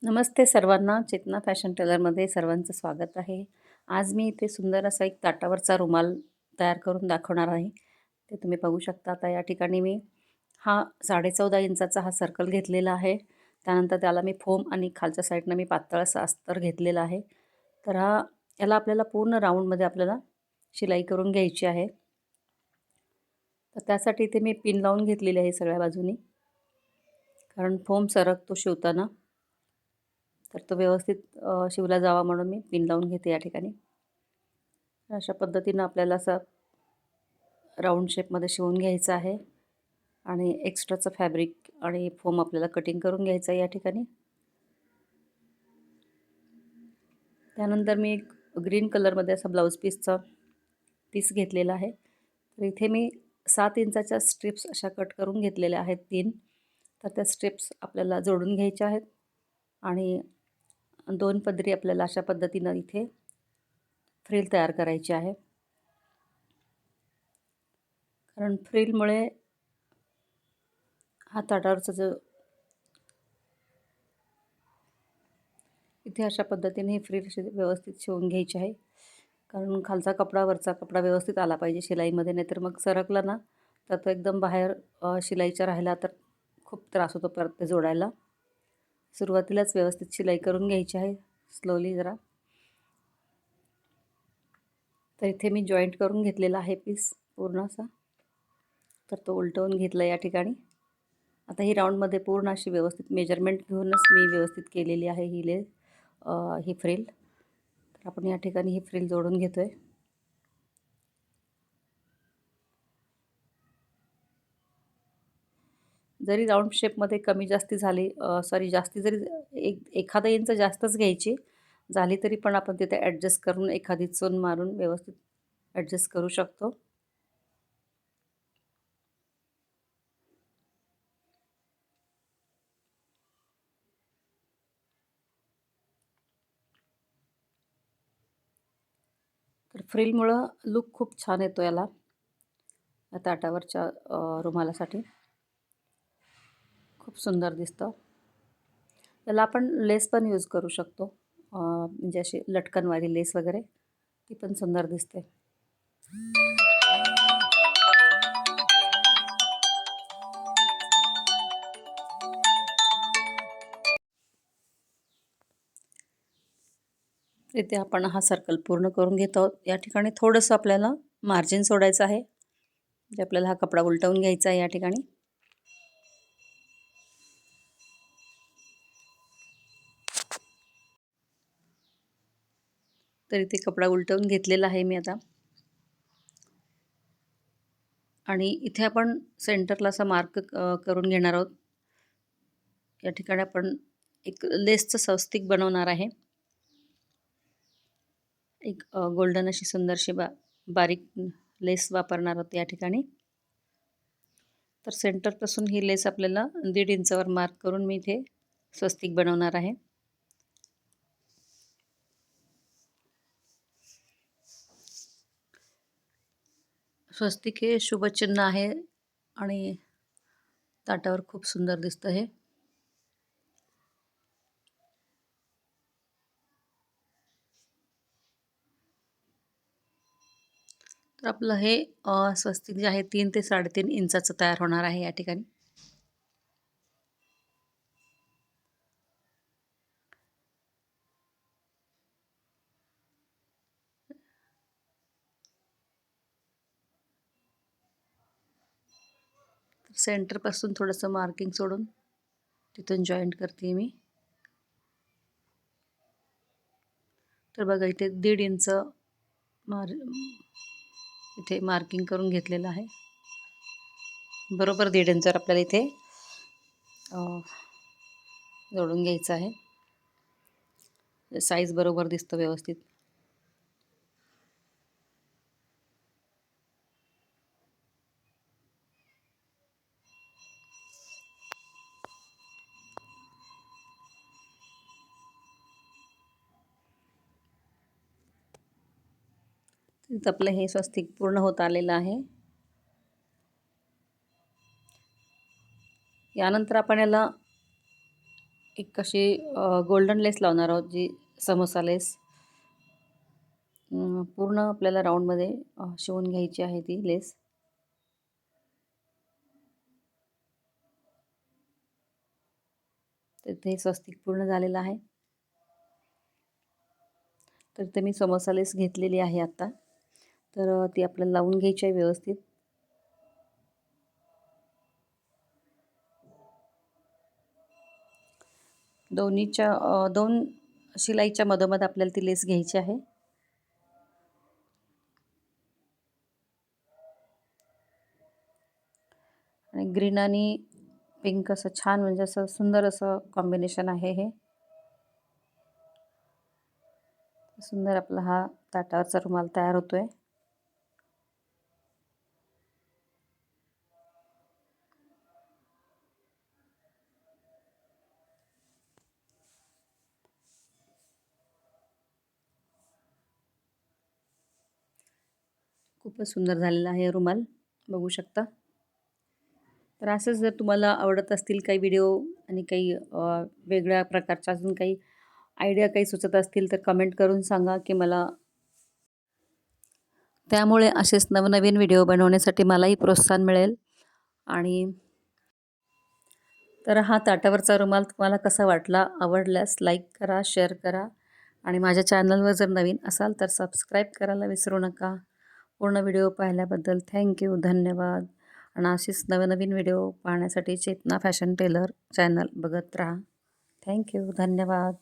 नमस्ते सर्वांना. चेतना फॅशन टेलरमध्ये सर्वांचं स्वागत आहे. आज मी इथे सुंदर असा एक ताटावरचा रुमाल तयार करून दाखवणार आहे. ते तुम्ही बघू शकता. आता या ठिकाणी मी हा 14.5 इंचाचा हा सर्कल घेतलेला आहे. त्यानंतर त्याला मी फोम आणि खालच्या साईडनं मी पातळ असा अस्तर घेतलेला आहे. तर याला आपल्याला पूर्ण राऊंडमध्ये आपल्याला शिलाई करून घ्यायची आहे. तर त्यासाठी इथे मी पिन लावून घेतलेली आहे सगळ्या बाजूनी, कारण फोम सरकतो शिवताना. तर तो व्यवस्थित शिवला जावा म्हणून मी पिन लावून घेते या ठिकाणी. अशा पद्धतीनं आपल्याला असा राऊंड शेपमध्ये शिवून घ्यायचा आहे आणि एक्स्ट्राचं फॅब्रिक आणि फोम आपल्याला कटिंग करून घ्यायचं आहे या ठिकाणी. त्यानंतर मी एक ग्रीन कलरमध्ये असा ब्लाऊज पीसचा पीस घेतलेला आहे. तर इथे मी 7 इंचाच्या स्ट्रिप्स अशा कट करून घेतलेल्या आहेत 3. तर त्या स्ट्रिप्स आपल्याला जोडून घ्यायच्या आहेत आणि 2 पदरी आपल्याला अशा पद्धतीनं इथे फ्रिल तयार करायची आहे. कारण फ्रिलमुळे हा ताटावरचा जो इथे अशा पद्धतीने ही फ्रिल व्यवस्थित शिवून घ्यायची आहे. कारण खालचा कपडा वरचा कपडा व्यवस्थित आला पाहिजे शिलाईमध्ये, नाहीतर मग सरकला ना तर तो एकदम बाहेर शिलाईचा राहिला तर खूप त्रास होतो परत ते जोडायला. सुरुवातीलाच व्यवस्थित शिलाई करून घ्यायची आहे, स्लोली जरा. तर इथे मी जॉईंट करून घेतलेला आहे पीस पूर्ण असा. तर तो उलटवून घेतला या ठिकाणी. आता ही राऊंडमध्ये पूर्ण अशी व्यवस्थित मेजरमेंट घेऊनच मी व्यवस्थित केलेली आहे ही फ्रिल. तर आपण या ठिकाणी ही फ्रिल जोडून घेतो आहे. जरी राऊंड शेपमध्ये कमी जास्ती झाली, जास्ती जरी एखादा इंच जास्तच घ्यायची झाली तरी पण आपण तिथे ॲडजस्ट करून एखादी चून मारून व्यवस्थित ॲडजस्ट करू शकतो. तर फ्रिलमुळं लुक खूप छान येतो याला, या ताटावरच्या रुमालासाठी खूप सुंदर दिसतं. याला आपण लेस पण यूज करू शकतो, म्हणजे अशी लटकनवाली लेस वगैरे, ती पण सुंदर दिसते. इथे आपण हा सर्कल पूर्ण करून घेत आहोत. या ठिकाणी थोडंसं आपल्याला मार्जिन सोडायचं आहे, म्हणजे आपल्याला हा कपडा उलटवून घ्यायचा आहे या ठिकाणी. तर इथे कपडा उलटवून घेतलेला आहे मी आता. आणि इथे आपण सेंटरला असा मार्क करून घेणार आहोत. या ठिकाणी आपण एक लेसचं स्वस्तिक बनवणार आहे. एक गोल्डन अशी सुंदरशी बारीक लेस वापरणार आहोत या ठिकाणी. तर सेंटरपासून ही लेस आपल्याला 1.5 इंचावर मार्क करून मी इथे स्वस्तिक बनवणार आहे. स्वस्तिक हे शुभचिन्ह आहे आणि ताटावर खूप सुंदर दिसतं हे. तर आपलं हे स्वस्तिक जे आहे 3 ते 3.5 इंचाचं तयार होणार आहे या ठिकाणी. सेंटरपासून थोडंसं मार्किंग सोडून तिथून जॉईंट करते मी. तर बघा इथे 1.5 इंच इथे मार्किंग करून घेतलेलं आहे. बरोबर 1.5 इंचावर आपल्याला इथे जोडून घ्यायचं आहे. साईज बरोबर दिसतं व्यवस्थित. तिथं आपलं हे स्वस्तिक पूर्ण होत आलेलं आहे. यानंतर आपण याला एक अशी गोल्डन लेस लावणार आहोत, जी समोसा लेस. पूर्ण आपल्याला राऊंडमध्ये शिवून घ्यायची आहे ती लेस. तर ते स्वस्तिक पूर्ण झालेलं आहे. तर ते मी समोसा लेस घेतलेली आहे आता. तर ती आपल्याला लावून घ्यायची आहे व्यवस्थित. दोन शिलाईच्या मधोमध आपल्याला ती लेस घ्यायची आहे. आणि ग्रीन आणि पिंक असं छान, म्हणजे असं सुंदर असं कॉम्बिनेशन आहे हे. सुंदर आपला हा ताटावरचा रुमाल तयार होतोय. खूपच सुंदर झालेला आहे रुमाल, बघू शकता. तर असंच जर तुम्हाला आवडत असतील काही व्हिडिओ आणि काही वेगळ्या प्रकारच्या अजून काही आयडिया काही सुचत असतील, तर कमेंट करून सांगा की मला. त्यामुळे असेच नवनवीन व्हिडिओ बनवण्यासाठी मलाही प्रोत्साहन मिळेल. आणि तर हा ताटावरचा रुमाल तुम्हाला कसा वाटला? आवडल्यास लाईक करा, शेअर करा आणि माझ्या चॅनलवर जर नवीन असाल तर सबस्क्राईब करायला विसरू नका. पूर्ण व्हिडिओ पाहिल्याबद्दल थँक्यू, धन्यवाद. आणि अशीच नवनवीन व्हिडिओ पाहण्यासाठी चेतना फॅशन टेलर चॅनल बघत राहा. थँक्यू, धन्यवाद.